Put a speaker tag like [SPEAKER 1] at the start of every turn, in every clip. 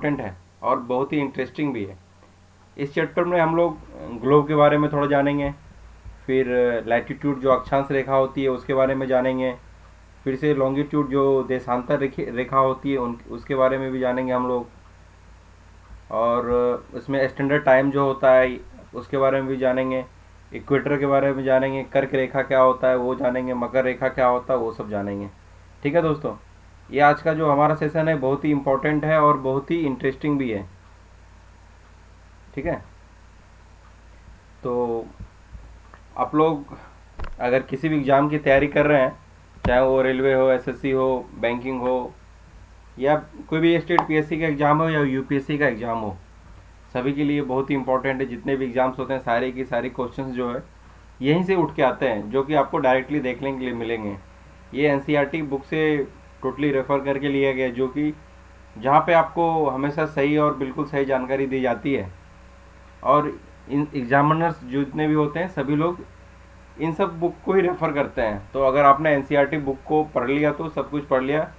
[SPEAKER 1] Important है और बहुत ही इंटरेस्टिंग भी है। इस चैप्टर में हम लोग ग्लोब के बारे में थोड़ा जानेंगे, फिर लैटिट्यूड जो अक्षांश रेखा होती है उसके बारे में जानेंगे, फिर से लॉन्गिट्यूड जो देशांतर रेखा होती है उन उसके बारे में भी जानेंगे हम लोग, और उसमें स्टैंडर्ड टाइम जो होता है उसके बारे में भी जानेंगे, इक्वेटर के बारे में जानेंगे, कर्क रेखा क्या होता है वो जानेंगे, मकर रेखा क्या होता है वो सब जानेंगे। ठीक है दोस्तों, ये आज का जो हमारा सेशन है बहुत ही इम्पोर्टेंट है और बहुत ही इंटरेस्टिंग भी है। ठीक है, तो आप लोग अगर किसी भी एग्ज़ाम की तैयारी कर रहे हैं, चाहे वो रेलवे हो, एसएससी हो, बैंकिंग हो, या कोई भी स्टेट पीएससी का एग्ज़ाम हो या यूपीएससी का एग्ज़ाम हो, सभी के लिए बहुत ही इंपॉर्टेंट है। जितने भी एग्ज़ाम्स होते हैं सारे की सारी क्वेश्चंस जो है यहीं से उठ के आते हैं, जो कि आपको डायरेक्टली देखने के लिए मिलेंगे। ये एनसीईआरटी बुक से टोटली रेफ़र करके लिया गया है, जो कि जहाँ पे आपको हमेशा सही और बिल्कुल सही जानकारी दी जाती है। और इन एग्जामिनर्स जितने भी होते हैं सभी लोग इन सब बुक को ही रेफ़र करते हैं। तो अगर आपने एनसीईआरटी बुक को पढ़ लिया तो सब कुछ पढ़ लिया।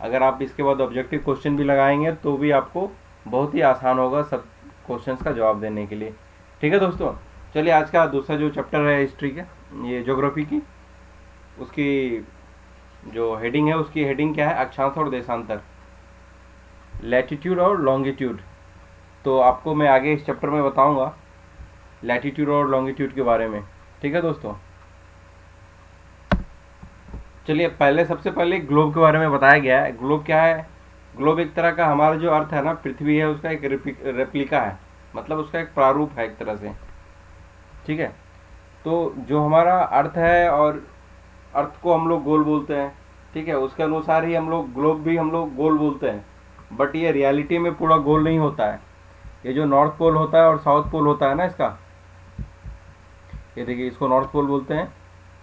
[SPEAKER 1] अगर आप इसके बाद ऑब्जेक्टिव क्वेश्चन भी लगाएंगे तो भी आपको बहुत ही आसान होगा सब क्वेश्चंस का जवाब देने के लिए। ठीक है दोस्तों, चलिए आज का दूसरा जो चैप्टर है हिस्ट्री के, ये ज्योग्राफी की, उसकी जो हेडिंग है उसकी हेडिंग क्या है, अक्षांश और देशांतर, लैटिट्यूड और लॉन्गिट्यूड। तो आपको मैं आगे इस चैप्टर में बताऊंगा लैटिट्यूड और लॉन्गिट्यूड के बारे में। ठीक है दोस्तों, चलिए पहले सबसे पहले ग्लोब के बारे में बताया गया है। ग्लोब क्या है? ग्लोब एक तरह का हमारा जो अर्थ है ना, पृथ्वी है, उसका एक रेप्लिका है, मतलब उसका एक प्रारूप है एक तरह से। ठीक है, तो जो हमारा अर्थ है, और अर्थ को हम लोग गोल बोलते हैं, ठीक है, उसके अनुसार ही हम लोग ग्लोब भी हम लोग गोल बोलते हैं। बट ये रियलिटी में पूरा गोल नहीं होता है। ये जो नॉर्थ पोल होता है और साउथ पोल होता है ना इसका, ये देखिए, इसको नॉर्थ पोल बोलते हैं,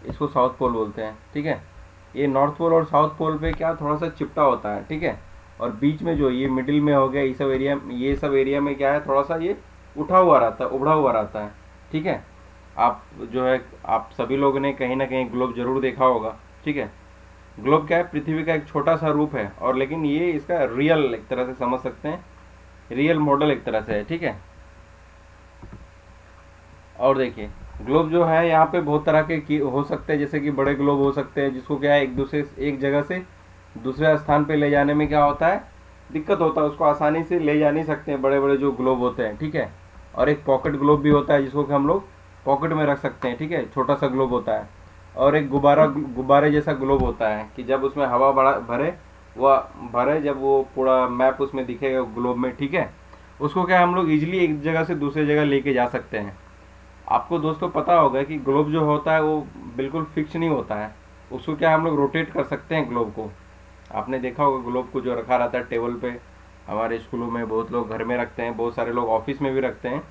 [SPEAKER 1] इसको साउथ पोल बोलते हैं। ठीक है, ये नॉर्थ पोल और साउथ पोल पे क्या थोड़ा सा चिपटा होता है। ठीक है, और बीच में जो ये मिडिल में हो गया, ये सब एरिया में क्या है, थोड़ा सा ये उठा हुआ रहता है, उभड़ा हुआ रहता है। ठीक है, आप जो है आप सभी लोगों ने कहीं ना कहीं ग्लोब जरूर देखा होगा। ठीक है, ग्लोब क्या है, पृथ्वी का एक छोटा सा रूप है, और लेकिन ये इसका रियल एक तरह से समझ सकते हैं, रियल मॉडल एक तरह से है। ठीक है, और देखिए ग्लोब जो है यहाँ पे बहुत तरह के हो सकते हैं, जैसे कि बड़े ग्लोब हो सकते हैं जिसको क्या है एक जगह से दूसरे स्थान पे ले जाने में क्या होता है, दिक्कत होता है, उसको आसानी से ले जा नहीं सकते हैं बड़े बड़े जो ग्लोब होते हैं। ठीक है, और एक पॉकेट ग्लोब भी होता है जिसको कि हम लोग पॉकेट में रख सकते हैं। ठीक है, छोटा सा ग्लोब होता है। और एक गुब्बारे जैसा ग्लोब होता है कि जब उसमें हवा बड़ा भरे, वह भरे, जब वो पूरा मैप उसमें दिखेगा ग्लोब में। ठीक है, उसको क्या हम लोग इजीली एक जगह से दूसरी जगह लेके जा सकते हैं। आपको दोस्तों पता होगा कि ग्लोब जो होता है वो बिल्कुल फिक्स नहीं होता है, उसको क्या हम लोग रोटेट कर सकते हैं ग्लोब को। आपने देखा होगा ग्लोब को जो रखा रहता है टेबल पे, हमारे स्कूलों में बहुत लोग घर में रखते हैं, बहुत सारे लोग ऑफिस में भी रखते हैं।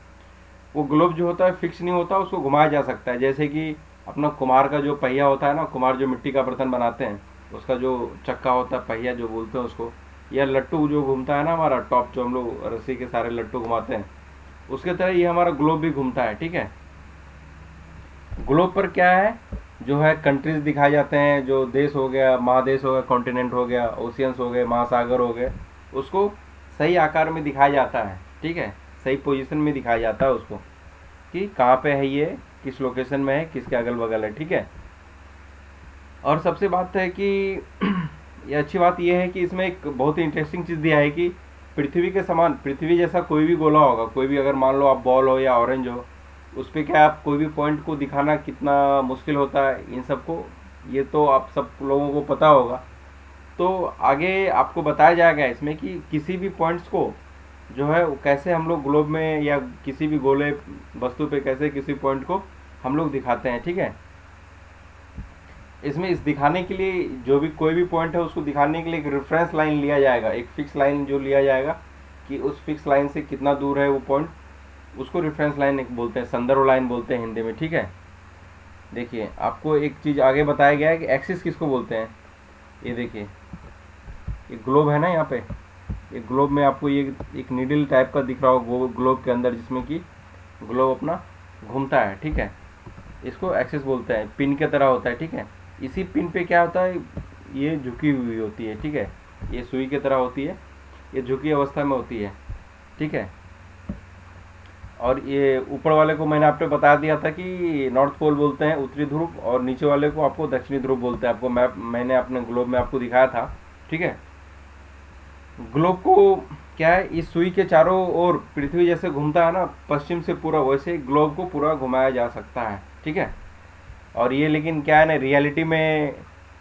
[SPEAKER 1] वो ग्लोब जो होता है फिक्स नहीं होता, उसको घुमाया जा सकता है। जैसे कि अपना कुम्हार का जो पहिया होता है ना, कुम्हार जो मिट्टी का बर्तन बनाते हैं, उसका जो चक्का होता है, पहिया जो बोलते हैं उसको, या लट्टू जो घूमता है ना हमारा टॉप, जो हम लोग रस्सी के सारे लट्टू घुमाते हैं, उसके तरह ये हमारा ग्लोब भी घूमता है। ठीक है, ग्लोब पर क्या है, जो है कंट्रीज दिखाए जाते हैं, जो देश हो गया, महादेश हो गया, कॉन्टिनेंट हो गया, ओशियंस हो गए, महासागर हो गए, उसको सही आकार में दिखाया जाता है। ठीक है, सही पोजीशन में दिखाया जाता है उसको, कि कहाँ पे है ये, किस लोकेशन में है, किसके अगल बगल है। ठीक है, और सबसे बात है कि ये अच्छी बात यह है कि इसमें एक बहुत ही इंटरेस्टिंग चीज़ दिया है कि पृथ्वी के समान, पृथ्वी जैसा कोई भी गोला होगा, कोई भी, अगर मान लो आप बॉल हो या ऑरेंज हो, उस पर क्या आप कोई भी पॉइंट को दिखाना कितना मुश्किल होता है इन सबको, ये तो आप सब लोगों को पता होगा। तो आगे आपको बताया जाएगा इसमें कि किसी भी पॉइंट्स को जो है वो कैसे हम लोग ग्लोब में या किसी भी गोले वस्तु पे कैसे किसी पॉइंट को हम लोग दिखाते हैं। ठीक है, इसमें इस दिखाने के लिए जो भी कोई भी पॉइंट है उसको दिखाने के लिए एक रेफरेंस लाइन लिया जाएगा, एक फिक्स लाइन जो लिया जाएगा, कि उस फिक्स लाइन से कितना दूर है वो पॉइंट, उसको रेफरेंस लाइन एक बोलते हैं, संदर्भ लाइन बोलते हैं हिंदी में। ठीक है, देखिए आपको एक चीज़ आगे बताया गया है कि एक्सिस किसको बोलते हैं। ये देखिए, ये ग्लोब है ना यहाँ पे, ये ग्लोब में आपको ये एक नीडल टाइप का दिख रहा हो ग्लोब के अंदर, जिसमें कि ग्लोब अपना घूमता है। ठीक है, इसको एक्सिस बोलते हैं, पिन की तरह होता है। ठीक है, इसी पिन पे क्या होता है, ये झुकी हुई होती है। ठीक है, ये सुई की तरह होती है, ये झुकी अवस्था में होती है, ठीक है। और ये ऊपर वाले को मैंने आपको बता दिया था कि नॉर्थ पोल बोलते हैं उत्तरी ध्रुव, और नीचे वाले को आपको दक्षिणी ध्रुव बोलते हैं। आपको मैंने अपने ग्लोब में आपको दिखाया था, ठीक है। ग्लोब को क्या है, इस सुई के चारों ओर पृथ्वी जैसे घूमता है ना पश्चिम से पूरा, वैसे ग्लोब को पूरा घुमाया जा सकता है, ठीक है। और ये लेकिन क्या है ना, रियलिटी में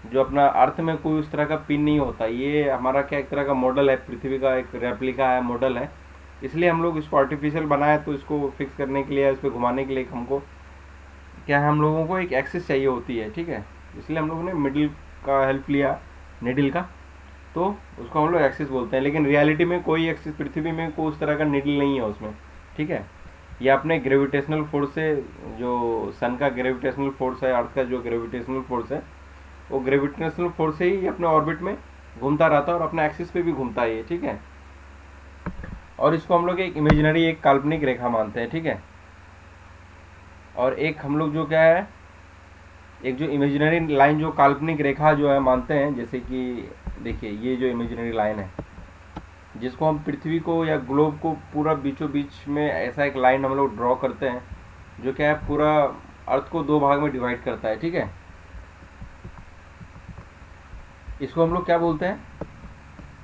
[SPEAKER 1] जो अपना अर्थ में कोई उस तरह का पिन नहीं होता। ये हमारा क्या एक तरह का मॉडल है, पृथ्वी का एक रेप्लिका है, मॉडल है। इसलिए हम लोग इसको आर्टिफिशियल बनाए, तो इसको फिक्स करने के लिए, इस पर घुमाने के लिए हमको क्या है, हम लोगों को एक एक्सिस चाहिए होती है, ठीक है। इसलिए हम लोगों ने मिडिल का हेल्प लिया, निडल का, तो उसको हम लोग एक्सिस बोलते हैं। लेकिन रियलिटी में कोई एक्सिस पृथ्वी में कोई उस तरह का निडल नहीं है उसमें, ठीक है। ये अपने ग्रेविटेशनल फोर्स से, जो सन का ग्रेविटेशनल फोर्स है, अर्थ का जो ग्रेविटेशनल फोर्स है, वो ग्रेविटेशनल फोर्स से ही अपने ऑर्बिट में घूमता रहता है और अपने एक्सिस पे भी घूमता है ये, ठीक है। और इसको हम लोग एक इमेजिनरी, एक काल्पनिक रेखा मानते हैं, ठीक है। और एक हम लोग जो क्या है, एक जो इमेजिनरी लाइन, जो काल्पनिक रेखा जो है मानते हैं, जैसे कि देखिए ये जो इमेजिनरी लाइन है, जिसको हम पृथ्वी को या ग्लोब को पूरा बीचों बीच में ऐसा एक लाइन हम लोग ड्रॉ करते हैं, जो क्या है पूरा अर्थ को दो भाग में डिवाइड करता है, ठीक है। इसको हम लोग क्या बोलते हैं,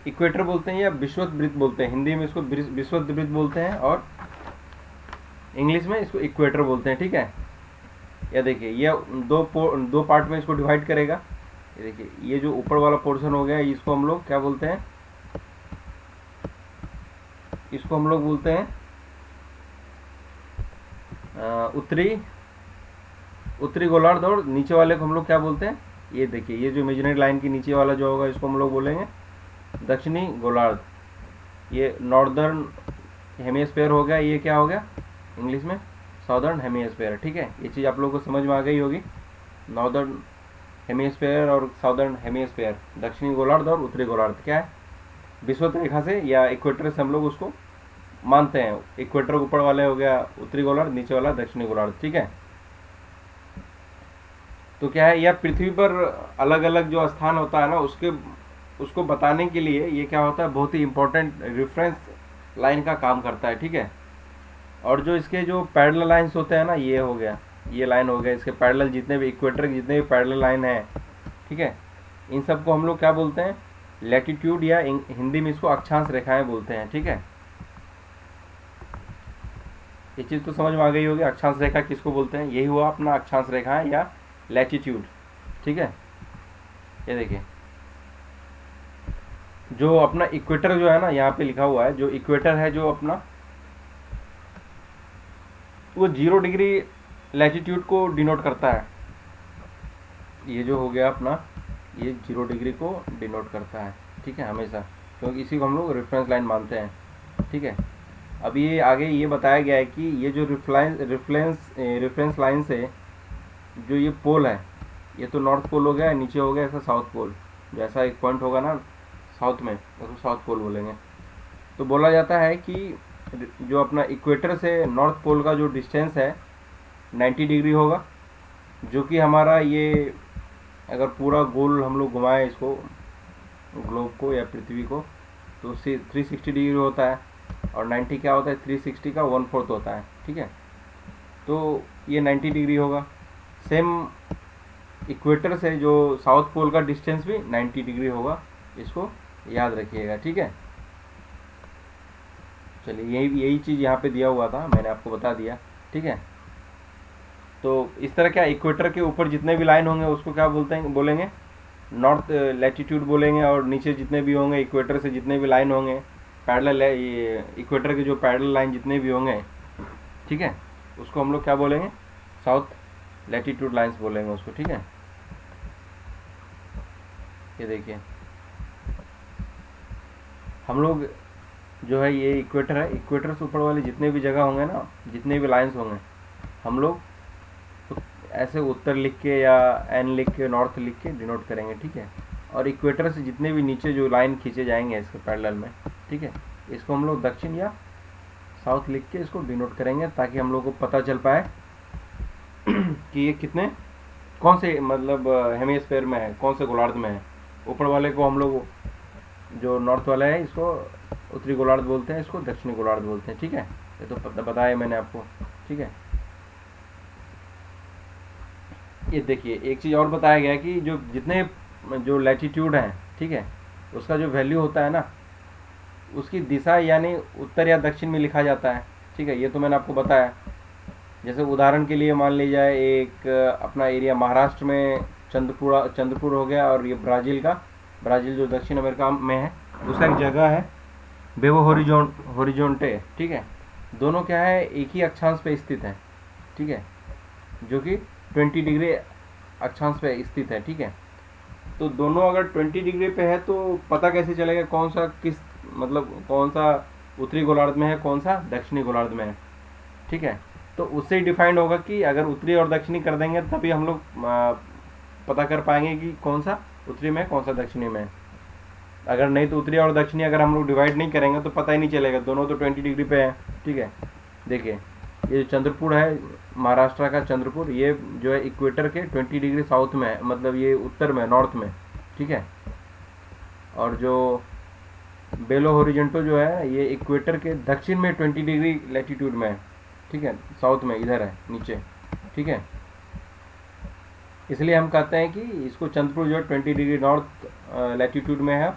[SPEAKER 1] इक्वेटर बोलते हैं या विषुवत वृत्त बोलते हैं। हिंदी में इसको विषुवत वृत्त बोलते हैं और इंग्लिश में इसको इक्वेटर बोलते हैं, ठीक है। या देखिए ये दो पार्ट में इसको डिवाइड करेगा। ये देखिए ये जो ऊपर वाला पोर्शन हो गया, इसको हम लोग क्या बोलते हैं, इसको हम लोग बोलते हैं उत्तरी गोलार्ध, और नीचे वाले को हम लोग क्या बोलते हैं, ये देखिए ये जो इमेजिनरी लाइन के नीचे वाला जो होगा, इसको हम लोग बोलेंगे दक्षिणी गोलार्ध। ये नॉर्दर्न हेमिस्फीयर हो गया, ये क्या हो गया इंग्लिश में साउदर्न हेमिस्फीयर, ठीक है। ये चीज़ आप लोगों को समझ में आ गई होगी, नॉर्दर्न हेमिस्फीयर और साउदर्न हेमिस्फीयर, दक्षिणी गोलार्ध और उत्तरी गोलार्ध क्या है, विषुवत रेखा से या इक्वेटर से हम लोग उसको मानते हैं। इक्वेटर ऊपर वाले हो गया उत्तरी गोलार्ध, नीचे वाला दक्षिणी गोलार्ध, ठीक है। तो क्या है, यह पृथ्वी पर अलग अलग जो स्थान होता है ना, उसको बताने के लिए ये क्या होता है, बहुत ही इंपॉर्टेंट रेफरेंस लाइन का काम करता है, ठीक है। और जो इसके जो पैरेलल लाइंस होते हैं ना, ये हो गया, ये लाइन हो गया, इसके पैरेलल जितने भी इक्वेटर के जितने भी पैरेलल लाइन है, ठीक है, इन सबको हम लोग क्या बोलते हैं, लैटिट्यूड, या हिंदी में इसको अक्षांश रेखाएं बोलते हैं, ठीक है। ये चीज़ तो समझ में आ गई होगी, अक्षांश रेखा किसको बोलते हैं, यही हुआ अपना अक्षांश रेखाएं या लैटिट्यूड, ठीक है। ये देखिए जो अपना इक्वेटर जो है ना, यहाँ पे लिखा हुआ है, जो इक्वेटर है जो अपना, वो 0 डिग्री लैटिट्यूड को डिनोट करता है। ये जो हो गया अपना, ये 0 डिग्री को डिनोट करता है, ठीक है, हमेशा, क्योंकि इसी को हम लोग रेफरेंस लाइन मानते हैं, ठीक है। अब ये आगे ये बताया गया है कि ये जो रेफरेंस लाइन से जो ये पोल है, ये तो नॉर्थ पोल हो गया, नीचे हो गया ऐसा साउथ पोल, जैसा एक पॉइंट होगा ना साउथ में, उसको साउथ पोल बोलेंगे। तो बोला जाता है कि जो अपना इक्वेटर से नॉर्थ पोल का जो डिस्टेंस है 90 डिग्री होगा, जो कि हमारा ये अगर पूरा गोल हम लोग घुमाएं इसको, ग्लोब को या पृथ्वी को, तो 360 डिग्री होता है, और 90 क्या होता है, 360 का 1/4 होता है, ठीक है। तो ये 90 डिग्री होगा। सेम इक्वेटर से जो साउथ पोल का डिस्टेंस भी 90 डिग्री होगा, इसको याद रखिएगा, ठीक है। चलिए यही चीज़ यहाँ पे दिया हुआ था, मैंने आपको बता दिया, ठीक है। तो इस तरह क्या, इक्वेटर के ऊपर जितने भी लाइन होंगे उसको क्या बोलेंगे नॉर्थ लैटिट्यूड बोलेंगे, और नीचे जितने भी होंगे इक्वेटर से जितने भी लाइन होंगे पैरेलल, ये इक्वेटर के जो पैरेलल लाइन जितने भी होंगे, ठीक है, उसको हम लोग क्या बोलेंगे, साउथ लैटिट्यूड लाइंस बोलेंगे उसको, ठीक है। ये देखिए हम लोग जो है, ये इक्वेटर है, इक्वेटर से ऊपर वाले जितने भी जगह होंगे ना, जितने भी लाइंस होंगे, हम लोग ऐसे उत्तर लिख के या एन लिख के, नॉर्थ लिख के डिनोट करेंगे, ठीक है। और इक्वेटर से जितने भी नीचे जो लाइन खींचे जाएंगे इसके पैरेलल में, ठीक है, इसको हम लोग दक्षिण या साउथ लिख के इसको डिनोट करेंगे, ताकि हम लोग को पता चल पाए कि ये कितने, कौन से मतलब हेमिस्फीयर में है, कौन से गोलार्ध में है। ऊपर वाले को हम लोग जो नॉर्थ वाला है इसको उत्तरी गोलार्ध बोलते हैं, इसको दक्षिणी गोलार्ध बोलते हैं। ठीक है, ये तो बताया मैंने आपको। ठीक है, ये देखिए एक चीज़ और बताया गया है कि जो जितने जो लैटिट्यूड हैं, ठीक है, उसका जो वैल्यू होता है ना, उसकी दिशा यानी उत्तर या दक्षिण में लिखा जाता है। ठीक है, ये तो मैंने आपको बताया। जैसे उदाहरण के लिए मान ली जाए एक अपना एरिया महाराष्ट्र में चंद्रपुर हो गया, और ये ब्राज़ील जो दक्षिण अमेरिका में है, उसका एक जगह है बेबो होरिजोंटे। ठीक है, दोनों क्या है, एक ही अक्षांश पे स्थित है। ठीक है, जो कि 20 डिग्री अक्षांश पे स्थित है। ठीक है, तो दोनों अगर 20 डिग्री पे है तो पता कैसे चलेगा कौन सा कौन सा उत्तरी गोलार्ध में है, कौन सा दक्षिणी गोलार्ध में है। ठीक है, तो उससे ही डिफाइंड होगा कि अगर उत्तरी और दक्षिणी कर देंगे तभी हम लोग पता कर पाएंगे कि कौन सा उत्तरी में कौन सा दक्षिणी में है। अगर नहीं तो उत्तरी और दक्षिणी अगर हम लोग डिवाइड नहीं करेंगे तो पता ही नहीं चलेगा, दोनों तो 20 डिग्री पे है। ठीक है, देखिए ये जो चंद्रपुर है, महाराष्ट्र का चंद्रपुर, ये जो है इक्वेटर के 20 डिग्री साउथ में है, मतलब ये उत्तर में, नॉर्थ में। ठीक है, और जो बेलो होरिजेंटो जो है ये इक्वेटर के दक्षिण में 20 डिग्री लैटिट्यूड में है। ठीक है, साउथ में इधर है नीचे। ठीक है, इसलिए हम कहते हैं कि इसको चंद्रपुर जो है 20 डिग्री नॉर्थ लैटिट्यूड में है,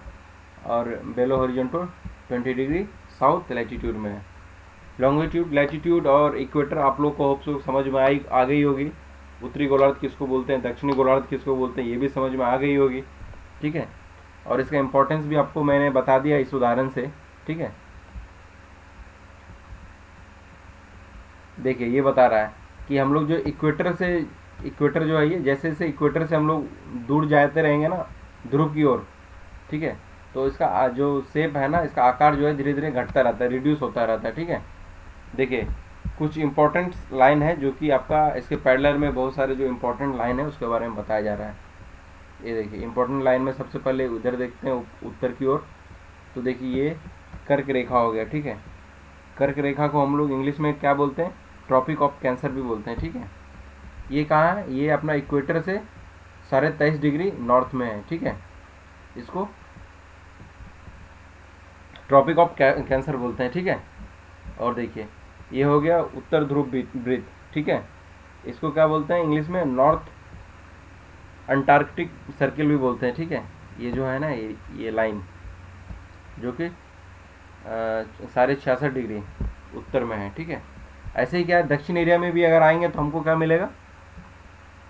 [SPEAKER 1] और बेलो होरिजेंटो 20 डिग्री साउथ लैटिट्यूड में है। लॉन्गिट्यूड, लैटिट्यूड और इक्वेटर आप लोग को होप सो समझ में आ गई होगी। उत्तरी गोलार्ध किसको बोलते हैं, दक्षिणी गोलार्ध किसको बोलते हैं, ये भी समझ में आ गई होगी। ठीक है, और इसका इम्पोर्टेंस भी आपको मैंने बता दिया इस उदाहरण से। ठीक है, देखिए ये बता रहा है कि हम लोग जो इक्वेटर जो है, ये जैसे जैसे इक्वेटर से हम लोग दूर जाते रहेंगे ना ध्रुव की ओर, ठीक है, तो इसका जो शेप है ना, इसका आकार जो है धीरे धीरे घटता रहता है, रिड्यूस होता रहता है। ठीक है, देखिए कुछ इंपॉर्टेंट लाइन है जो कि आपका इसके पैरेलल में बहुत सारे जो इंपॉर्टेंट लाइन है उसके बारे में बताया जा रहा है। ये देखिए इंपॉर्टेंट लाइन में सबसे पहले उधर देखते हैं उत्तर की ओर, तो देखिए ये कर्क रेखा हो गया। ठीक है, कर्क रेखा को हम लोग इंग्लिश में क्या बोलते हैं, ट्रॉपिक ऑफ कैंसर भी बोलते हैं। ठीक है, ये कहाँ है, ये अपना इक्वेटर से 23.5 डिग्री नॉर्थ में है। ठीक है, इसको ट्रॉपिक ऑफ कैंसर बोलते हैं। ठीक है, और देखिए ये हो गया उत्तर ध्रुव वृत्त। ठीक है, इसको क्या बोलते हैं इंग्लिश में, नॉर्थ अंटार्कटिक सर्किल भी बोलते हैं। ठीक है, ये जो है ना ये लाइन जो कि 66.5 डिग्री उत्तर में है। ठीक है, ऐसे ही क्या दक्षिण एरिया में भी अगर आएंगे तो हमको क्या मिलेगा,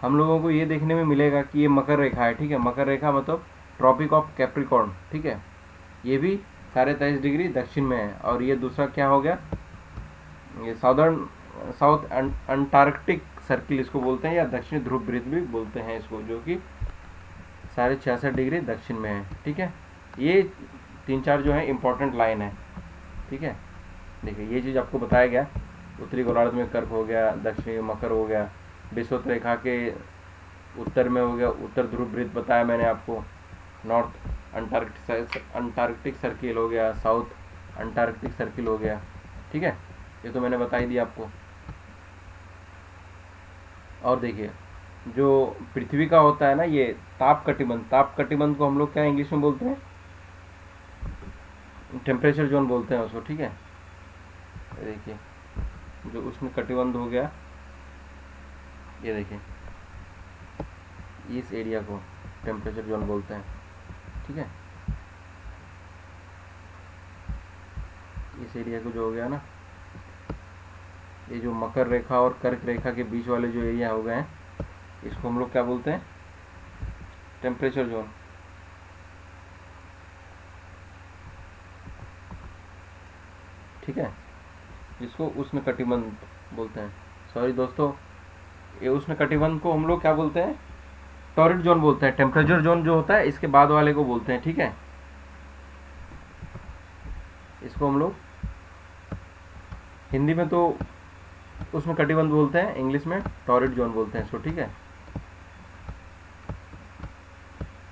[SPEAKER 1] हम लोगों को ये देखने में मिलेगा कि ये मकर रेखा है। ठीक है, मकर रेखा मतलब ट्रॉपिक ऑफ कैप्रिकॉर्न। ठीक है, ये भी 23.5 डिग्री दक्षिण में है। और ये दूसरा क्या हो गया, ये साउथ अंटार्कटिक सर्किल इसको बोलते हैं, या दक्षिणी ध्रुव वृत्त भी बोलते हैं इसको, जो कि 66.5 डिग्री दक्षिण में है। ठीक है, ये 3-4 जो है इंपॉर्टेंट लाइन है। ठीक है, देखिए ये चीज़ आपको बताया गया, उत्तरी गोलार्ध में कर्क हो गया, दक्षिणी मकर हो गया, विषुवत रेखा के उत्तर में हो गया उत्तर ध्रुव वृत्त बताया मैंने आपको, नॉर्थ अंटार्कटिक सर्किल हो गया, साउथ अंटार्कटिक सर्किल हो गया। ठीक है, ये तो मैंने बता ही दिया आपको। और देखिए जो पृथ्वी का होता है ना ये ताप कटिबंध को हम लोग क्या इंग्लिश में बोलते हैं, टेम्परेचर जोन बोलते हैं उसको। ठीक है, देखिए जो उष्ण कटिबंध हो गया, ये देखिए इस एरिया को टेम्परेचर जोन बोलते हैं। ठीक है, इस एरिया को जो हो गया ना, ये जो मकर रेखा और कर्क रेखा के बीच वाले जो एरिया हो गए हैं, इसको हम लोग क्या बोलते हैं, टेम्परेचर जोन। ठीक है, इसको उष्ण कटिबंध बोलते हैं। सॉरी दोस्तों, ये उष्ण कटिबंध को हम लोग क्या बोलते हैं, टॉरिड जोन बोलते हैं। टेम्परेचर जोन जो होता है इसके बाद वाले को बोलते हैं। ठीक है, इसको हम लोग हिंदी में तो उष्ण कटिबंध बोलते हैं, इंग्लिश में टॉरिड जोन बोलते हैं इसको। ठीक है,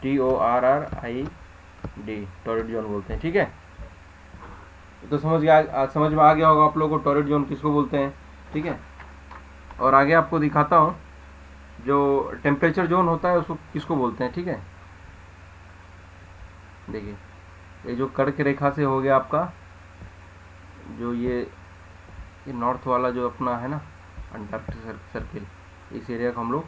[SPEAKER 1] TORRID, टॉरिड जोन बोलते हैं। ठीक है, तो समझ में आ गया होगा आप लोगों को टॉरिड जोन किसको बोलते हैं। ठीक है, और आगे आपको दिखाता हूँ जो टेम्परेचर जोन होता है उसको किसको बोलते हैं। ठीक है, देखिए ये जो कर्क रेखा से हो गया आपका जो ये नॉर्थ वाला जो अपना है ना अंटार्कटिक सर्किल, इस एरिया को हम लोग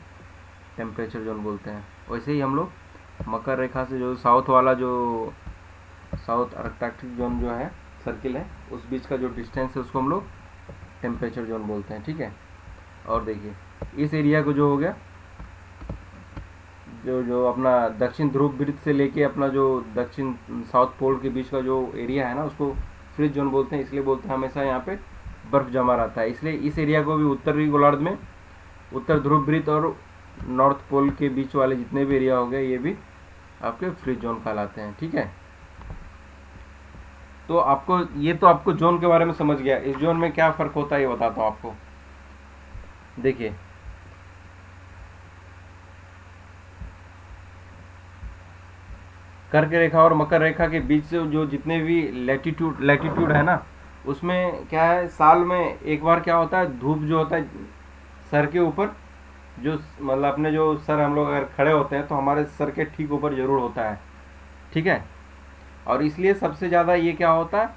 [SPEAKER 1] टेम्परेचर जोन बोलते हैं। वैसे ही हम लोग मकर रेखा से जो साउथ वाला जो साउथ अंटार्कटिक जोन जो है सर्किल है, उस बीच का जो डिस्टेंस है उसको हम लोग टेम्परेचर जोन बोलते हैं, ठीक है। और देखिए इस एरिया को जो हो गया, जो जो अपना दक्षिण ध्रुव वृत्त से लेके अपना जो दक्षिण साउथ पोल के बीच का जो एरिया है ना, उसको फ्रीज जोन बोलते हैं। इसलिए बोलते हैं हमेशा यहाँ पे बर्फ जमा रहता है, इसलिए इस एरिया को भी उत्तरी गोलार्ध में उत्तर ध्रुव वृत्त और नॉर्थ पोल के बीच वाले जितने भी एरिया हो गए, ये भी आपके फ्रीज जोन कहलाते हैं, ठीक है। तो आपको ये तो आपको जोन के बारे में समझ गया। इस जोन में क्या फ़र्क होता है ये बताता हूँ आपको। देखिए कर्क रेखा और मकर रेखा के बीच से जो जितने भी लैटिट्यूड है ना, उसमें क्या है, साल में एक बार क्या होता है, धूप जो होता है सर के ऊपर, जो मतलब अपने जो सर हम लोग अगर खड़े होते हैं तो हमारे सर के ठीक ऊपर ज़रूर होता है, ठीक है। और इसलिए सबसे ज़्यादा ये क्या होता है,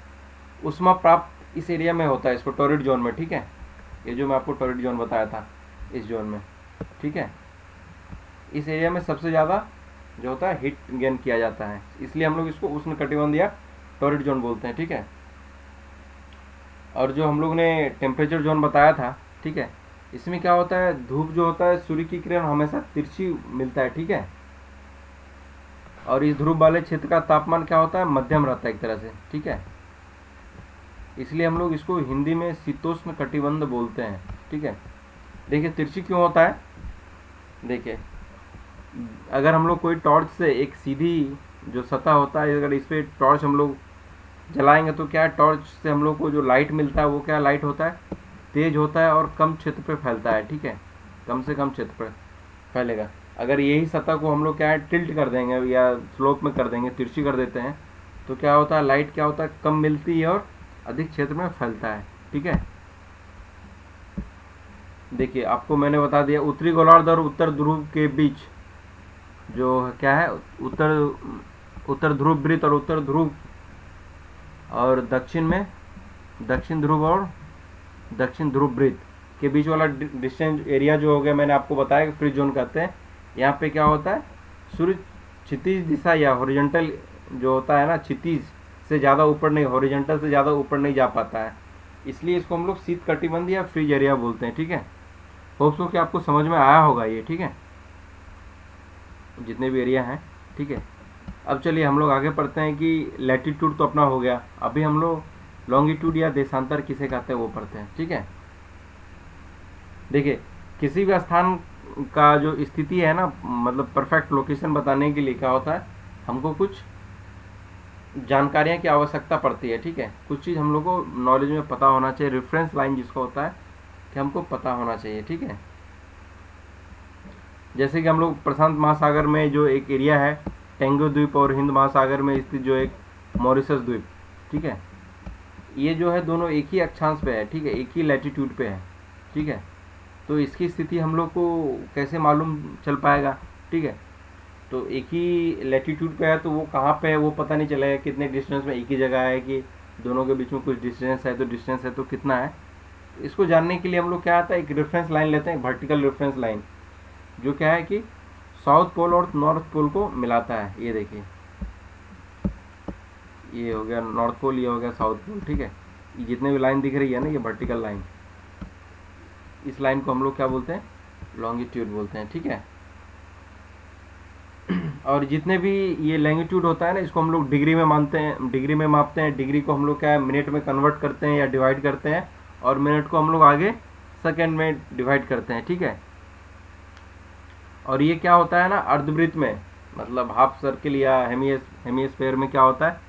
[SPEAKER 1] उष्मा प्राप्त इस एरिया में होता है, इसको टॉरिड जोन में, ठीक है। ये जो मैं आपको टॉरिड जोन बताया था, इस जोन में, ठीक है। इस एरिया में सबसे ज़्यादा जो होता है हीट गेन किया जाता है, इसलिए हम लोग इसको उष्ण कटिबंध या टॉरिड जोन बोलते हैं, ठीक है। और जो हम लोग ने टेम्परेचर जोन बताया था, ठीक है, इसमें क्या होता है, धूप जो होता है सूर्य की किरण हमेशा तिरछी मिलता है, ठीक है। और इस ध्रुव वाले क्षेत्र का तापमान क्या होता है, मध्यम रहता है एक तरह से, ठीक है। इसलिए हम लोग इसको हिंदी में शीतोष्ण कटिबंध बोलते हैं, ठीक है। देखिए तिरछी क्यों होता है, देखिए अगर हम लोग कोई टॉर्च से एक सीधी जो सतह होता है, अगर इस पर टॉर्च हम लोग जलाएंगे तो क्या टॉर्च से हम लोग को जो लाइट मिलता है वो क्या लाइट होता है, तेज होता है और कम क्षेत्र पे फैलता है, ठीक है, कम से कम क्षेत्र पर फैलेगा। अगर यही सतह को हम लोग क्या है टिल्ट कर देंगे या स्लोप में कर देंगे, तिरछी कर देते हैं, तो क्या होता है, लाइट क्या होता है, कम मिलती है और अधिक क्षेत्र में फैलता है, ठीक है। देखिए आपको मैंने बता दिया उत्तरी गोलार्ध और उत्तर ध्रुव के बीच जो क्या है, उत्तर ध्रुव वृत्त और उत्तर ध्रुव, और दक्षिण में दक्षिण ध्रुव और दक्षिण ध्रुव वृत्त के बीच वाला डिस्टेंस एरिया जो हो गया, मैंने आपको बताया कि फ्रीज जोन कहते हैं। यहाँ पे क्या होता है, सूर्य क्षितिज दिशा या हॉरिजॉन्टल जो होता है ना, क्षितिज से ज़्यादा ऊपर नहीं, हॉरिजॉन्टल से ज़्यादा ऊपर नहीं जा पाता है, इसलिए इसको हम लोग शीत कटिबंध या फ्रीज एरिया बोलते हैं, ठीक है। होप सो कि आपको समझ में आया होगा ये, ठीक है, जितने भी एरिया हैं, ठीक है। अब चलिए हम लोग आगे पढ़ते हैं कि लैटिट्यूड तो अपना हो गया, अभी हम लोग लॉन्गिट्यूड या देशांतर किसे कहते हैं वो पढ़ते हैं, ठीक है। देखिए किसी भी स्थान का जो स्थिति है ना, मतलब परफेक्ट लोकेशन बताने के लिए क्या होता है, हमको कुछ जानकारियाँ की आवश्यकता पड़ती है, ठीक है। कुछ चीज़ हम लोग को नॉलेज में पता होना चाहिए, रेफरेंस लाइन जिसको होता है कि हमको पता होना चाहिए, ठीक है। जैसे कि हम लोग प्रशांत महासागर में जो एक एरिया है टेंगो द्वीप, और हिंद महासागर में स्थित जो एक मॉरिशस द्वीप, ठीक है, ये जो है दोनों एक ही अक्षांश पे है, ठीक है, एक ही लैटिट्यूड पे है, ठीक है। तो इसकी स्थिति हम लोग को कैसे मालूम चल पाएगा, ठीक है। तो एक ही लैटिट्यूड पे है तो वो कहाँ पे है वो पता नहीं चलेगा, कितने डिस्टेंस में, एक ही जगह है कि दोनों के बीच में कुछ डिस्टेंस है, तो डिस्टेंस है तो कितना है। इसको जानने के लिए हम लोग क्या आता है, एक रेफरेंस लाइन लेते हैं, वर्टिकल रेफरेंस लाइन, जो क्या है कि साउथ पोल और नॉर्थ पोल को मिलाता है। ये देखिए ये हो गया नॉर्थ पोल, ये हो गया साउथ पोल, ठीक है। ये जितने भी लाइन दिख रही है ना, ये वर्टिकल लाइन, इस लाइन को हम लोग क्या बोलते हैं, लॉन्गिट्यूड बोलते हैं, ठीक है। और जितने भी ये लैंगिट्यूड होता है ना, इसको हम लोग डिग्री में मानते हैं, डिग्री में मापते हैं। डिग्री को हम लोग क्या है मिनट में कन्वर्ट करते हैं या डिवाइड करते हैं, और मिनट को हम लोग आगे सेकेंड में डिवाइड करते हैं, ठीक है। और ये क्या होता है ना, अर्धवृत्त में, मतलब हाफ सर्किल या हेमिस्फेयर में क्या होता है,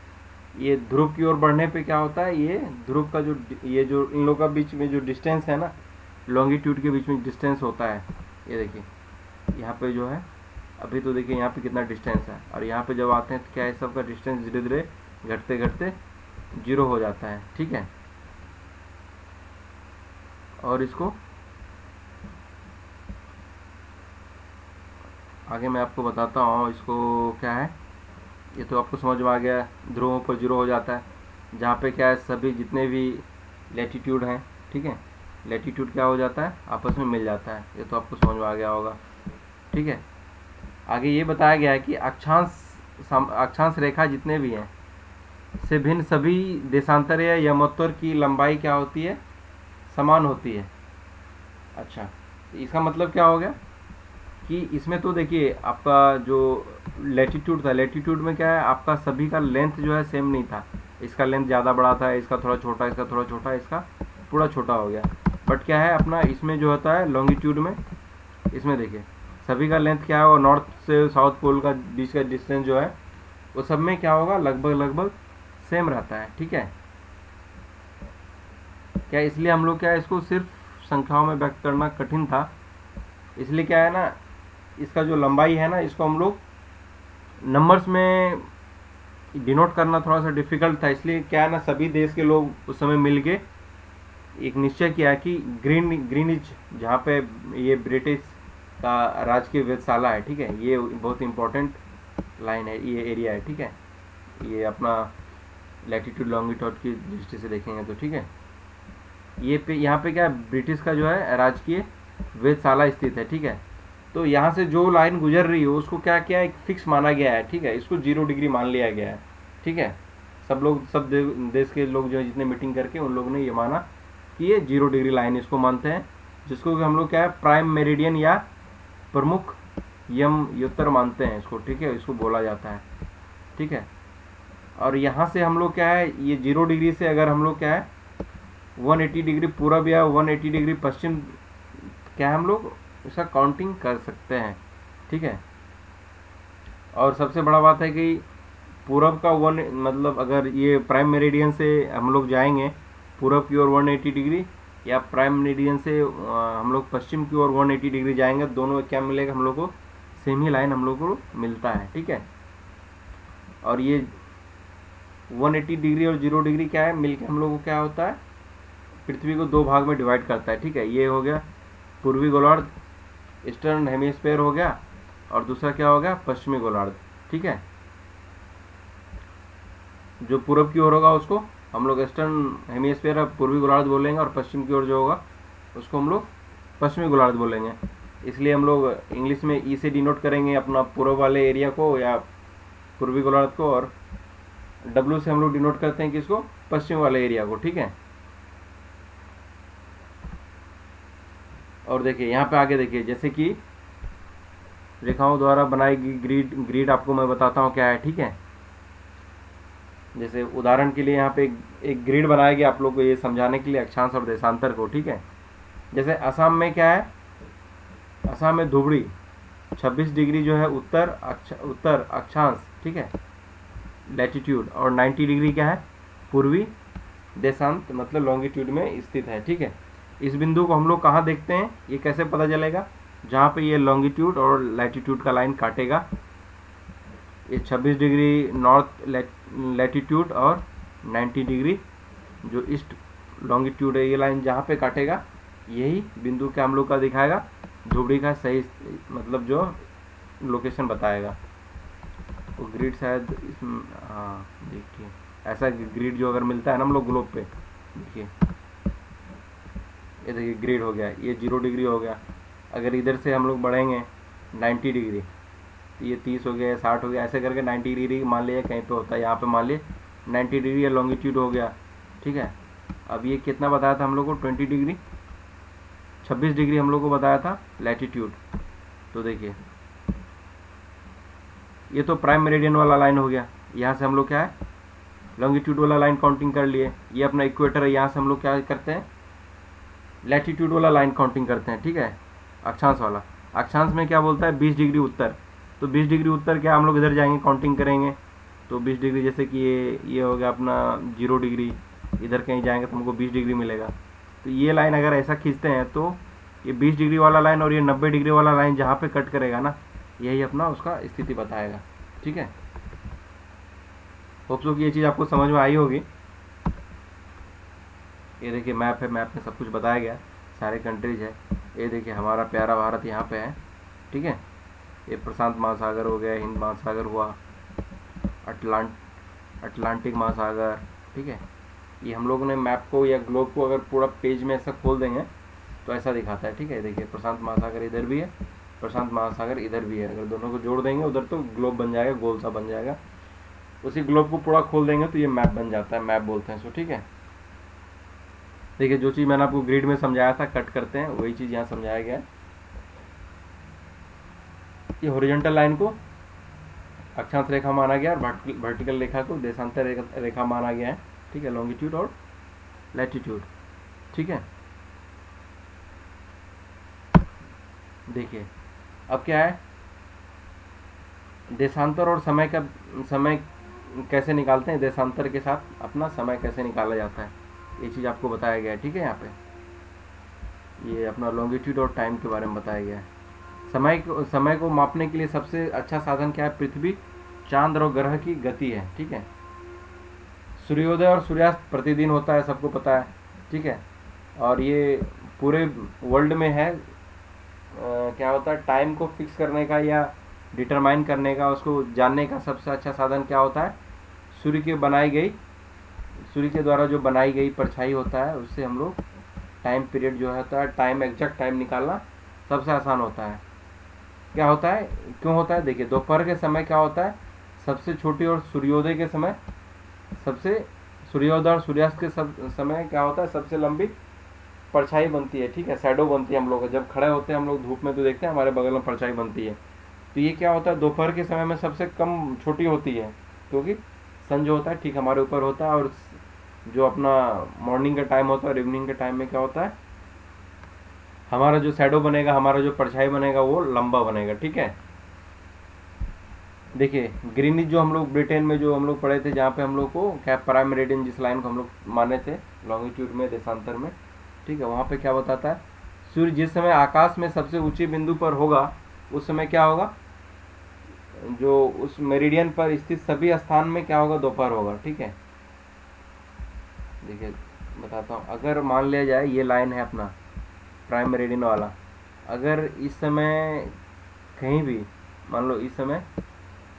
[SPEAKER 1] ये ध्रुव की ओर बढ़ने पे क्या होता है, ये ध्रुव का जो ये जो इन लोगों का बीच में जो डिस्टेंस है ना, लॉन्गिट्यूड के बीच में डिस्टेंस होता है, ये देखिए यहाँ पे जो है, अभी तो देखिए यहाँ पे कितना डिस्टेंस है, और यहाँ पे जब आते हैं तो क्या है, सबका डिस्टेंस धीरे धीरे घटते घटते जीरो हो जाता है, ठीक है। और इसको आगे मैं आपको बताता हूँ, इसको क्या है, ये तो आपको समझ में आ गया, ध्रुवों पर जीरो हो जाता है। जहाँ पे क्या है सभी जितने भी लैटीट्यूड हैं, ठीक है, लैटीट्यूड क्या हो जाता है आपस में मिल जाता है। ये तो आपको समझ में आ गया होगा, ठीक है। आगे ये बताया गया है कि अक्षांश रेखा जितने भी हैं से भिन्न सभी देशांतर या यमोत्तर की लंबाई क्या होती है, समान होती है। अच्छा, तो इसका मतलब क्या हो गया कि इसमें तो देखिए आपका जो लैटीट्यूड था, लैटीट्यूड में क्या है आपका सभी का लेंथ जो है सेम नहीं था, इसका लेंथ ज़्यादा बड़ा था, इसका थोड़ा छोटा, इसका थोड़ा छोटा, इसका पूरा छोटा हो गया। बट क्या है अपना इसमें जो होता है लॉन्गिट्यूड में, इसमें देखिए सभी का लेंथ क्या है, वो नॉर्थ से साउथ पोल का बीच का डिस्टेंस जो है वो सब में क्या होगा लगभग लगभग सेम रहता है, ठीक है। क्या इसलिए हम लोग क्या है इसको सिर्फ संख्याओं में व्यक्त करना कठिन था, इसलिए क्या है ना इसका जो लंबाई है ना इसको हम लोग नंबर्स में डिनोट करना थोड़ा सा डिफिकल्ट था। इसलिए क्या है ना सभी देश के लोग उस समय मिल के एक निश्चय किया कि ग्रीनिच जहाँ पे ये ब्रिटिश का राजकीय वेधशाला है, ठीक है, ये बहुत इंपॉर्टेंट लाइन है, ये एरिया है, ठीक है, ये अपना लैटीट्यूड लॉन्गिट्यूड की दृष्टि से देखेंगे तो, ठीक है। ये पे यहाँ पे क्या ब्रिटिश का जो है राजकीय वेधशाला स्थित है, ठीक है। तो यहाँ से जो लाइन गुजर रही है उसको क्या किया एक फिक्स माना गया है, ठीक है, इसको 0 डिग्री मान लिया गया है, ठीक है। सब लोग सब देश के लोग जो है जितने मीटिंग करके उन लोगों ने ये माना कि ये 0 डिग्री लाइन इसको मानते हैं, जिसको हम लोग क्या है प्राइम मेरिडियन या प्रमुख यमोत्तर मानते हैं इसको, ठीक है, इसको बोला जाता है, ठीक है। और यहाँ से हम लोग क्या है ये 0 डिग्री से अगर हम लोग क्या है 180 डिग्री पूरब या 180 डिग्री पश्चिम क्या है हम लोग इसका काउंटिंग कर सकते हैं, ठीक है। और सबसे बड़ा बात है कि पूरब का मतलब अगर ये प्राइम मेरिडियन से हम लोग जाएंगे पूरब की ओर 180 डिग्री या प्राइम मेरिडियन से हम लोग पश्चिम की ओर 180 डिग्री जाएंगे, दोनों क्या मिलेगा हम लोग को सेम ही लाइन हम लोग को मिलता है, ठीक है। और ये 180 डिग्री और 0 डिग्री क्या है मिलकर हम लोग को क्या होता है पृथ्वी को 2 भाग में डिवाइड करता है, ठीक है। ये हो गया पूर्वी गोलार्ध ईस्टर्न हेमिस्फीयर हो गया, और दूसरा क्या हो गया पश्चिमी गोलार्ध, ठीक है। जो पूरब की ओर होगा उसको हम लोग ईस्टर्न हेमिस्फीयर पूर्वी गोलार्ध बोलेंगे, और पश्चिम की ओर जो होगा उसको हम लोग पश्चिमी गोलार्ध बोलेंगे। इसलिए हम लोग इंग्लिश में ई से डिनोट करेंगे अपना पूर्व वाले एरिया को या पूर्वी गोलार्ध को, और डब्ल्यू से हम लोग डिनोट करते हैं किसको पश्चिम वाले एरिया को, ठीक है। और देखिए यहाँ पे आगे देखिए जैसे कि रेखाओं द्वारा बनाई गई ग्रिड आपको मैं बताता हूँ क्या है, ठीक है। जैसे उदाहरण के लिए यहाँ पे एक ग्रिड बनाया गया आप लोग को ये समझाने के लिए अक्षांश और देशांतर को, ठीक है। जैसे असम में क्या है असम में धुबड़ी 26 डिग्री जो है उत्तर अक्षांश, ठीक है, लैटीट्यूड, और 90 डिग्री क्या है पूर्वी देशांत मतलब लॉन्गिट्यूड में स्थित है, ठीक है। इस बिंदु को हम लोग कहाँ देखते हैं ये कैसे पता चलेगा जहाँ पे ये लॉन्गिट्यूड और लैटीट्यूड का लाइन काटेगा, ये 26 डिग्री नॉर्थ लैटीट्यूड और 90 डिग्री जो ईस्ट लॉन्गिट्यूड है, ये लाइन जहाँ पे काटेगा यही बिंदु क्या हम लोग का दिखाएगा धुबड़ी का सही मतलब जो लोकेशन बताएगा। वो ग्रिड शायद इसमें हाँ देखिए ऐसा ग्रिड जो अगर मिलता है ना हम लोग ग्लोब पे, देखिए ये देखिए ग्रिड हो गया, ये 0 डिग्री हो गया। अगर इधर से हम लोग बढ़ेंगे 90 डिग्री तो ये 30 हो गया, 60 हो गया, ऐसे करके 90 डिग्री मान लिया कहीं पे होता है, यहाँ पे मान लिए 90 डिग्री या लॉन्गिट्यूड हो गया, ठीक है। अब ये कितना बताया था हम लोग को 20 डिग्री 26 डिग्री हम लोग को बताया था लैटीट्यूड। तो देखिए ये तो प्राइम मेरिडियन वाला लाइन हो गया, यहाँ से हम लोग क्या है लॉन्गिट्यूड वाला लाइन काउंटिंग कर लिए। ये अपना इक्वेटर है, यहाँ से हम लोग क्या करते हैं लैटीट्यूड वाला लाइन काउंटिंग करते हैं, ठीक है। अक्षांश वाला, अक्षांश में क्या बोलता है 20 डिग्री उत्तर, तो 20 डिग्री उत्तर क्या हम लोग इधर जाएंगे काउंटिंग करेंगे, तो 20 डिग्री जैसे कि ये हो गया अपना 0 डिग्री, इधर कहीं जाएंगे तो हमको 20 डिग्री मिलेगा। तो ये लाइन अगर ऐसा खींचते हैं तो ये 20 डिग्री वाला लाइन और ये 90 डिग्री वाला लाइन जहाँ पे कट करेगा ना यही अपना उसका स्थिति बताएगा, ठीक है। होप सो कि ये चीज़ आपको समझ में आई होगी। ये देखिए मैप है, मैप में सब कुछ बताया गया, सारे कंट्रीज है। ये देखिए हमारा प्यारा भारत यहाँ पे है, ठीक है। ये प्रशांत महासागर हो गया, हिंद महासागर हुआ, अटलांटिक महासागर, ठीक है। ये हम लोगों ने मैप को या ग्लोब को अगर पूरा पेज में ऐसा खोल देंगे तो ऐसा दिखाता है, ठीक है। देखिए प्रशांत महासागर इधर भी है, प्रशांत महासागर इधर भी है, अगर दोनों को जोड़ देंगे उधर तो ग्लोब बन जाएगा, गोल सा बन जाएगा। उसी ग्लोब को पूरा खोल देंगे तो ये मैप बन जाता है, मैप बोलते हैं इसको, ठीक है। देखिए जो चीज़ मैंने आपको ग्रिड में समझाया था कट करते हैं, वही चीज़ यहाँ समझाया गया है। ये हॉरिजॉन्टल लाइन को अक्षांश रेखा माना गया और वर्टिकल रेखा को देशांतर रेखा माना गया है, ठीक है, लॉन्गिट्यूड और लैटिट्यूड, ठीक है। देखिए अब क्या है, देशांतर और समय कैसे निकालते हैं, देशांतर के साथ अपना समय कैसे निकाला जाता है, ये चीज़ आपको बताया गया है, ठीक है। यहाँ पे ये अपना लॉन्गिट्यूड और टाइम के बारे में बताया गया है। समय को मापने के लिए सबसे अच्छा साधन क्या है, पृथ्वी, चांद और ग्रह की गति है, ठीक है। सूर्योदय और सूर्यास्त प्रतिदिन होता है, सबको पता है, ठीक है। और ये पूरे वर्ल्ड में है, क्या होता है, टाइम को फिक्स करने का या डिटरमाइन करने का, उसको जानने का सबसे अच्छा साधन क्या होता है, सूर्य के द्वारा जो बनाई गई परछाई होता है, उससे हम लोग टाइम पीरियड जो होता है, टाइम एग्जैक्ट टाइम निकालना सबसे आसान होता है। क्या होता है, क्यों होता है, देखिए दोपहर के समय क्या होता है, सबसे छोटी, और सूर्योदय के समय सूर्योदय और सूर्यास्त के समय क्या होता है, सबसे लंबी परछाई बनती है, ठीक है, शैडो बनती है। हम लोग जब खड़े होते हैं हम लोग धूप में तो देखते हैं हमारे बगल में परछाई बनती है, तो ये क्या होता है, दोपहर के समय में सबसे कम छोटी होती है, क्योंकि सन जो होता है ठीक हमारे ऊपर होता है, और जो अपना मॉर्निंग का टाइम होता है और इवनिंग के टाइम में क्या होता है, हमारा जो शैडो बनेगा, हमारा जो परछाई बनेगा वो लंबा बनेगा, ठीक है। देखिए ग्रीनिच जो हम लोग ब्रिटेन में जो हम लोग पढ़े थे, जहाँ पे हम लोग को क्या प्राइम मेरिडियन जिस लाइन को हम लोग माने थे लॉन्गिट्यूड में, देशांतर में, ठीक है, वहाँ पे क्या बताता है, सूर्य जिस समय आकाश में सबसे ऊंचे बिंदु पर होगा उस समय क्या होगा, जो उस मेरिडियन पर स्थित सभी स्थान में क्या होगा, दोपहर होगा, ठीक है। देखिए बताता हूँ, अगर मान लिया जाए ये लाइन है अपना प्राइम मेरिडियन वाला, अगर इस समय कहीं भी, मान लो इस समय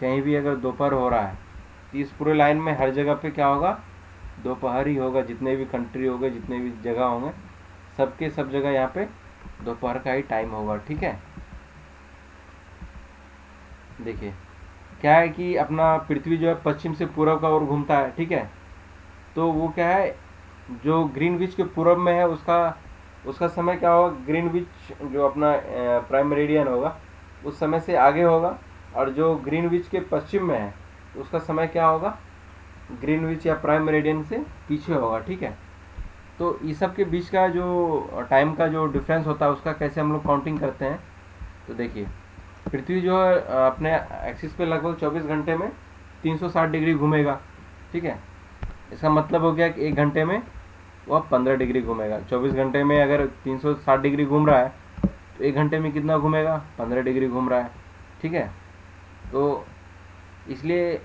[SPEAKER 1] कहीं भी अगर दोपहर हो रहा है तो इस पूरे लाइन में हर जगह पे क्या होगा, दोपहर ही होगा। जितने भी कंट्री होंगे, जितने भी जगह होंगे, सबके सब जगह यहाँ पे दोपहर का ही टाइम होगा, ठीक है। देखिए क्या है कि अपना पृथ्वी जो है पश्चिम से पूर्व का ओर घूमता है, ठीक है, तो वो क्या है, जो ग्रीनविच के पूर्व में है उसका समय क्या होगा, ग्रीनविच जो अपना प्राइम मेरिडियन होगा उस समय से आगे होगा, और जो ग्रीनविच के पश्चिम में है उसका समय क्या होगा, ग्रीनविच या प्राइम मेरिडियन से पीछे होगा, ठीक है। तो इस सब के बीच का जो टाइम का जो डिफरेंस होता है उसका कैसे हम लोग काउंटिंग करते हैं, तो देखिए पृथ्वी जो है अपने एक्सिस पे लगभग 24 घंटे में 360 डिग्री घूमेगा, ठीक है। इसका मतलब हो गया कि 1 घंटे में वह 15 डिग्री घूमेगा। 24 घंटे में अगर 360 डिग्री घूम रहा है तो 1 घंटे में कितना घूमेगा, 15 डिग्री घूम रहा है, ठीक है। तो इसलिए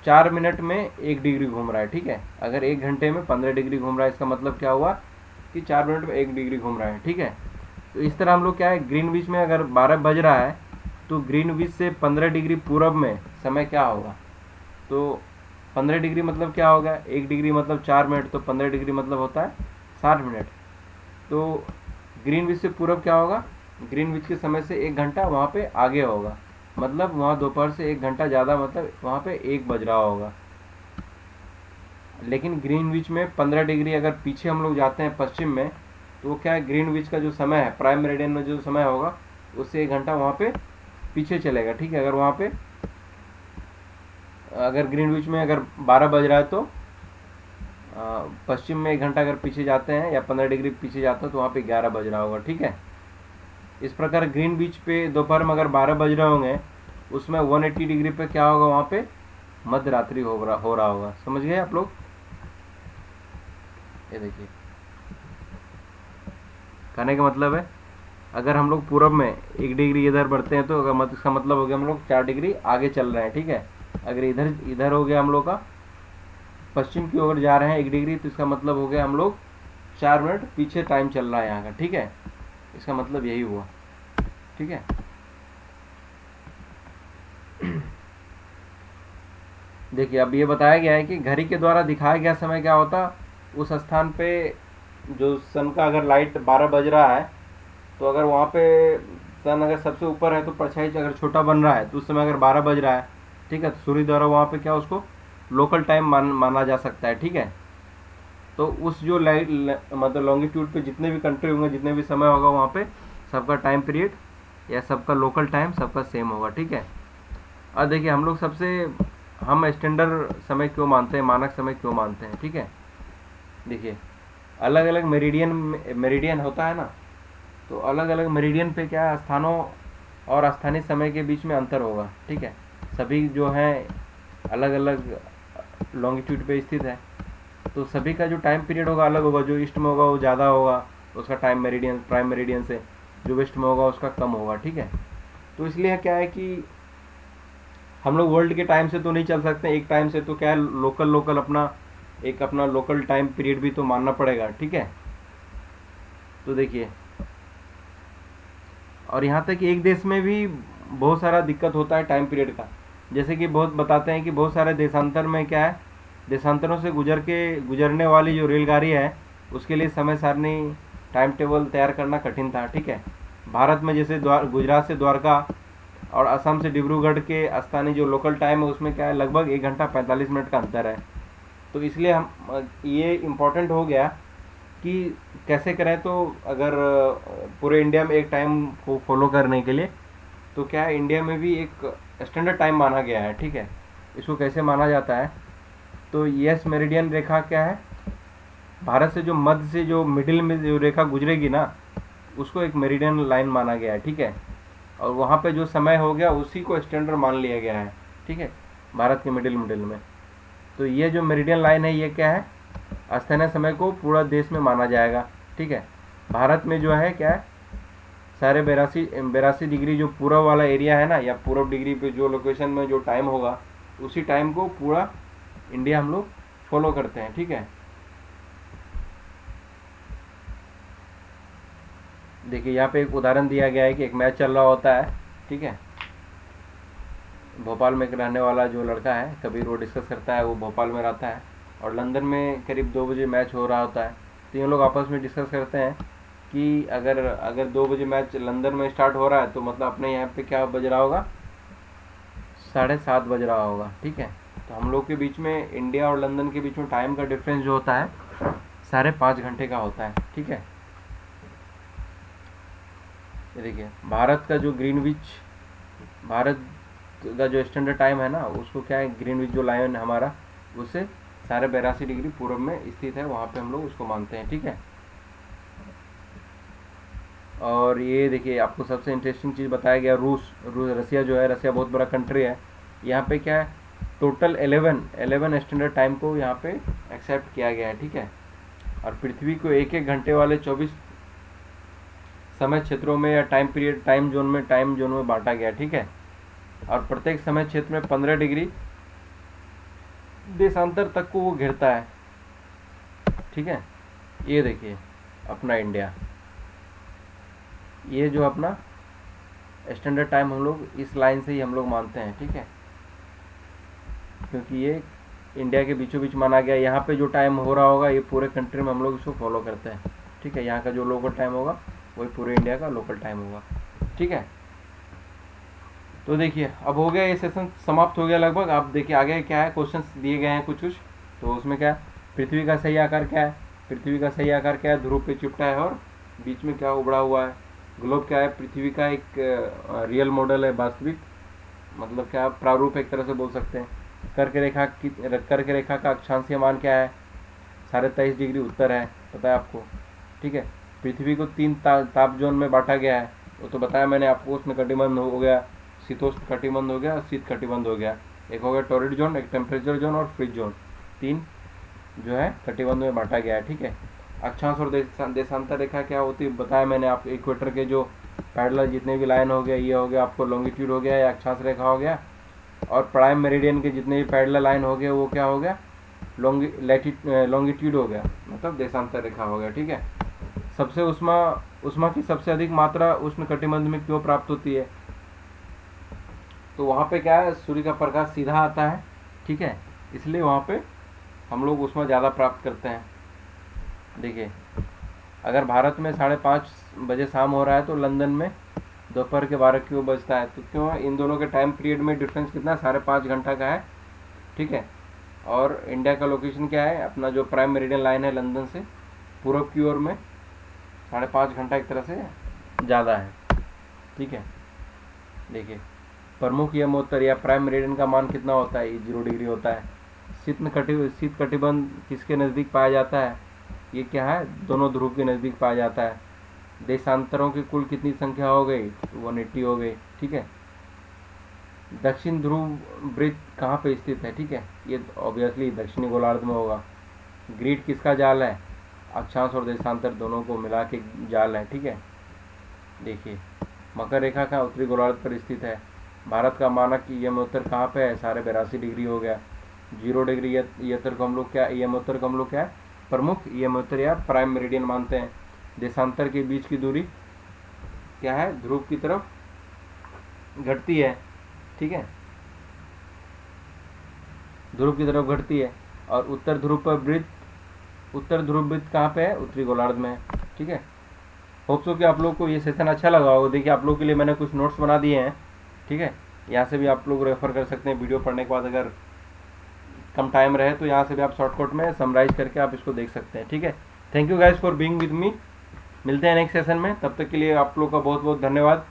[SPEAKER 1] 4 मिनट में 1 डिग्री घूम रहा है, ठीक है। अगर 1 घंटे में 15 डिग्री घूम रहा है, इसका मतलब क्या हुआ कि 4 मिनट में 1 डिग्री घूम रहा है, ठीक है। तो इस तरह हम लोग क्या है, ग्रीनविच में अगर 12 बज रहा है तो ग्रीनविच से 15 डिग्री पूरब में समय क्या होगा, तो 15 डिग्री मतलब क्या होगा, 1 डिग्री मतलब 4 मिनट, तो 15 डिग्री मतलब होता है 60 मिनट। तो ग्रीनविच से पूरब क्या होगा, ग्रीनविच के समय से 1 घंटा वहाँ पे आगे होगा, मतलब वहाँ दोपहर से 1 घंटा ज़्यादा, मतलब वहाँ पे 1 बज रहा होगा। लेकिन ग्रीनविच में 15 डिग्री अगर पीछे हम लोग जाते हैं पश्चिम में, तो वो क्या है, ग्रीनविच का जो समय है प्राइम मेरिडियन में जो समय होगा उससे 1 घंटा वहाँ पे पीछे चलेगा, ठीक है। अगर वहाँ पे अगर ग्रीनविच में अगर 12 बज रहा है तो पश्चिम में 1 घंटा अगर पीछे जाते हैं या 15 डिग्री पीछे जाते हैं तो वहाँ पे 11 बज रहा होगा, ठीक है। इस प्रकार ग्रीनविच पे दोपहर में अगर 12 बज रहे होंगे उसमें 180 डिग्री पे क्या होगा, वहाँ पे मध्य रात्रि हो रहा होगा। समझ गए आप लोग, ये देखिए कहने का मतलब है, अगर हम लोग पूरब में 1 डिग्री इधर बढ़ते हैं तो अगर इसका मतलब हो गया हम लोग 4 डिग्री आगे चल रहे हैं, ठीक है। अगर इधर हो गया हम लोग का पश्चिम की ओर जा रहे हैं 1 डिग्री, तो इसका मतलब हो गया हम लोग 4 मिनट पीछे टाइम चल रहा है यहाँ का, ठीक है। इसका मतलब यही हुआ, ठीक है। देखिए अब ये बताया गया है कि घड़ी के द्वारा दिखाया गया समय क्या होता, उस स्थान पे जो सन का अगर लाइट 12 बज रहा है, तो अगर वहाँ पे सन अगर सबसे ऊपर है तो परछाई अगर छोटा बन रहा है तो उस समय अगर 12 बज रहा है, ठीक है, तो सूर्य द्वारा वहाँ पे क्या उसको लोकल टाइम माना जा सकता है, ठीक है। तो उस जो लाइट मतलब लॉन्गिट्यूड पे जितने भी कंट्री होंगे, जितने भी समय होगा वहाँ पे सबका टाइम पीरियड या सबका लोकल टाइम सबका सेम होगा, ठीक है। अब देखिए हम स्टैंडर्ड समय क्यों मानते हैं, मानक समय क्यों मानते हैं, ठीक है। देखिए अलग अलग मेरिडियन होता है ना, तो अलग अलग मेरिडियन पे क्या स्थानों और स्थानीय समय के बीच में अंतर होगा, ठीक है। सभी जो है अलग अलग लॉन्गिट्यूड पे स्थित है, तो सभी का जो टाइम पीरियड होगा अलग होगा। जो ईस्ट में होगा वो ज़्यादा होगा, उसका टाइम मेरिडियन प्राइम मेरिडियन से, जो वेस्ट में होगा उसका कम होगा, ठीक है। तो इसलिए क्या है कि हम लोग वर्ल्ड के टाइम से तो नहीं चल सकते, एक टाइम से तो क्या है लोकल लोकल अपना लोकल टाइम पीरियड भी तो मानना पड़ेगा, ठीक है। तो देखिए और यहाँ तक कि एक देश में भी बहुत सारा दिक्कत होता है टाइम पीरियड का। जैसे कि बहुत बताते हैं कि बहुत सारे देशांतर में क्या है, देशांतरों से गुजरने वाली जो रेलगाड़ी है उसके लिए समय सारणी टाइम टेबल तैयार करना कठिन था, ठीक है। भारत में जैसे गुजरात से द्वारका और असम से डिब्रूगढ़ के स्थानीय जो लोकल टाइम है उसमें क्या है लगभग 1 घंटा 45 मिनट का अंतर है। तो इसलिए हम ये इम्पोर्टेंट हो गया कि कैसे करें। तो अगर पूरे इंडिया में एक टाइम को फॉलो करने के लिए तो क्या है इंडिया में भी एक स्टैंडर्ड टाइम माना गया है, ठीक है। इसको कैसे माना जाता है, तो यस मेरिडियन रेखा क्या है, भारत से जो मध्य से जो मिडिल में जो रेखा गुजरेगी ना उसको एक मेरिडियन लाइन माना गया है, ठीक है। और वहाँ पे जो समय हो गया उसी को स्टैंडर्ड मान लिया गया है, ठीक है, भारत के मिडिल में। तो ये जो मेरिडियन लाइन है ये क्या है, स्थानीय समय को पूरा देश में माना जाएगा, ठीक है। भारत में जो है क्या है सारे 82 डिग्री जो पूर्व वाला एरिया है ना, या पूर्व डिग्री पे जो लोकेशन में जो टाइम होगा उसी टाइम को पूरा इंडिया हम लोग फॉलो करते हैं, ठीक है। देखिए यहाँ पे एक उदाहरण दिया गया है कि एक मैच चल रहा होता है, ठीक है। भोपाल में एक रहने वाला जो लड़का है कबीर, वो डिस्कस करता है, वो भोपाल में रहता है और लंदन में करीब 2 बजे मैच हो रहा होता है। तो ये लोग आपस में डिस्कस करते हैं कि अगर 2 बजे मैच लंदन में स्टार्ट हो रहा है तो मतलब अपने यहाँ पे क्या बज रहा होगा, 7:30 बज रहा होगा, ठीक है। तो हम लोग के बीच में, इंडिया और लंदन के बीच में टाइम का डिफरेंस जो होता है 5.5 घंटे का होता है, ठीक है। ये देखिए भारत का जो स्टैंडर्ड टाइम है ना उसको क्या है, ग्रीनविच जो लाइन हमारा उससे 82.5 डिग्री पूर्व में स्थित है, वहाँ पे हम लोग उसको मानते हैं, ठीक है। और ये देखिए आपको सबसे इंटरेस्टिंग चीज़ बताया गया, रसिया जो है, रसिया बहुत बड़ा कंट्री है। यहाँ पे क्या है टोटल 11 स्टैंडर्ड टाइम को यहाँ पे एक्सेप्ट किया गया है, ठीक है। और पृथ्वी को एक एक घंटे वाले 24 समय क्षेत्रों में या टाइम जोन में बांटा गया, ठीक है। और प्रत्येक समय क्षेत्र में 15 डिग्री देशांतर तक को वो घेरता है, ठीक है। ये देखिए अपना इंडिया, ये जो अपना स्टैंडर्ड टाइम हम लोग इस लाइन से ही हम लोग मानते हैं, ठीक है, क्योंकि ये इंडिया के बीचों बीच माना गया। यहाँ पे जो टाइम हो रहा होगा ये पूरे कंट्री में हम लोग इसको फॉलो करते हैं, ठीक है। यहाँ का जो लोकल टाइम होगा वही पूरे इंडिया का लोकल टाइम होगा, ठीक है। तो देखिए अब हो गया, ये सेशन समाप्त हो गया लगभग। आप देखिए आगे क्या है, क्वेश्चंस दिए गए हैं कुछ। तो उसमें क्या है, पृथ्वी का सही आकार क्या है, पृथ्वी का सही आकार क्या है, ध्रुव पे चिपटा है और बीच में क्या उबड़ा हुआ है। ग्लोब क्या है, पृथ्वी का एक रियल मॉडल है, वास्तविक मतलब क्या प्रारूप एक तरह से बोल सकते हैं। कर्क रेखा का अक्षांशीय मान क्या है, 23.5 डिग्री उत्तर है, पता है आपको, ठीक है। पृथ्वी को 3 ताप जोन में बांटा गया है, वो तो बताया मैंने आपको। उसमें कटिबंध हो गया, शीतोष्ण कटिबंध हो गया, शीत कटिबंध हो गया। एक हो गया टॉरिड जोन, एक टेम्परेचर जोन और फ्रिज जोन, 3 जो है कटिबंध में बांटा गया है, ठीक है। अक्षांश और देशांतर रेखा क्या होती है बताया मैंने आपको। इक्वेटर के जो पैरेलल जितने भी लाइन हो गया, ये हो गया आपको लॉन्गिट्यूड हो गया या अक्षांश रेखा हो गया। और प्राइम मेरिडियन के जितने भी पैरेलल लाइन हो गए वो क्या हो गया, लॉन्गिट्यूड हो गया, मतलब देशांतर रेखा हो गया, ठीक है। सबसे उष्मा की सबसे अधिक मात्रा उष्ण कटिबंध में क्यों प्राप्त होती है, तो वहाँ पे क्या है सूर्य का प्रकाश सीधा आता है ठीक है, इसलिए वहाँ पे हम लोग उसमें ज़्यादा प्राप्त करते हैं। देखिए, अगर भारत में 5:30 बजे शाम हो रहा है तो लंदन में दोपहर के 12 क्यों बजता है? तो क्यों है, इन दोनों के टाइम पीरियड में डिफरेंस कितना है? 5.5 घंटा का है। ठीक है, और इंडिया का लोकेशन क्या है? अपना जो प्राइम मेरिडियन लाइन है लंदन से पूरब की ओर में 5.5 घंटा एक तरह से ज़्यादा है। ठीक है, देखिए, प्रमुख यमोत्तर या प्राइम मेरिडियन का मान कितना होता है? ये 0 डिग्री होता है। शीत कटिबंध किसके नज़दीक पाया जाता है? ये क्या है? दोनों ध्रुव के नज़दीक पाया जाता है। देशांतरों की कुल कितनी संख्या हो गई? 180 हो गई। ठीक है, दक्षिण ध्रुव वृत्त कहाँ पे स्थित है? ठीक है, ये ऑब्वियसली दक्षिणी गोलार्ध में होगा। ग्रिड किसका जाल है? अक्षांश और देशांतर दोनों को मिला के जाल है। ठीक है, देखिए, मकर रेखा का उत्तरी गोलार्ध पर स्थित है। भारत का मानक यमोत्तर कहाँ पे है? 82.5 डिग्री हो गया। 0 डिग्री यत्तर को हम लोग क्या, यमोत्तर को हम लोग क्या है? प्रमुख यमोत्तर या प्राइम मेरिडियन मानते हैं। देशांतर के बीच की दूरी क्या है? ध्रुव की तरफ घटती है। ठीक है, ध्रुव की तरफ घटती है। और उत्तर ध्रुव वृत्त कहाँ पे है? उत्तरी गोलार्ध में है। ठीक है, होप सो कि आप लोग को ये सेशन अच्छा लगा होगा। देखिए, आप लोग के लिए मैंने कुछ नोट्स बना दिए हैं। ठीक है, यहाँ से भी आप लोग रेफर कर सकते हैं वीडियो पढ़ने के बाद। अगर कम टाइम रहे तो यहाँ से भी आप शॉर्टकट में समराइज करके आप इसको देख सकते हैं। ठीक है, thank you guys for being with me. मिलते हैं नेक्स्ट सेशन में, तब तक के लिए आप लोग का बहुत बहुत धन्यवाद।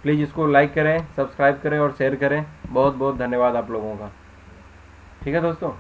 [SPEAKER 1] प्लीज़ इसको लाइक करें, सब्सक्राइब करें और शेयर करें। बहुत बहुत धन्यवाद आप लोगों का। ठीक है दोस्तों।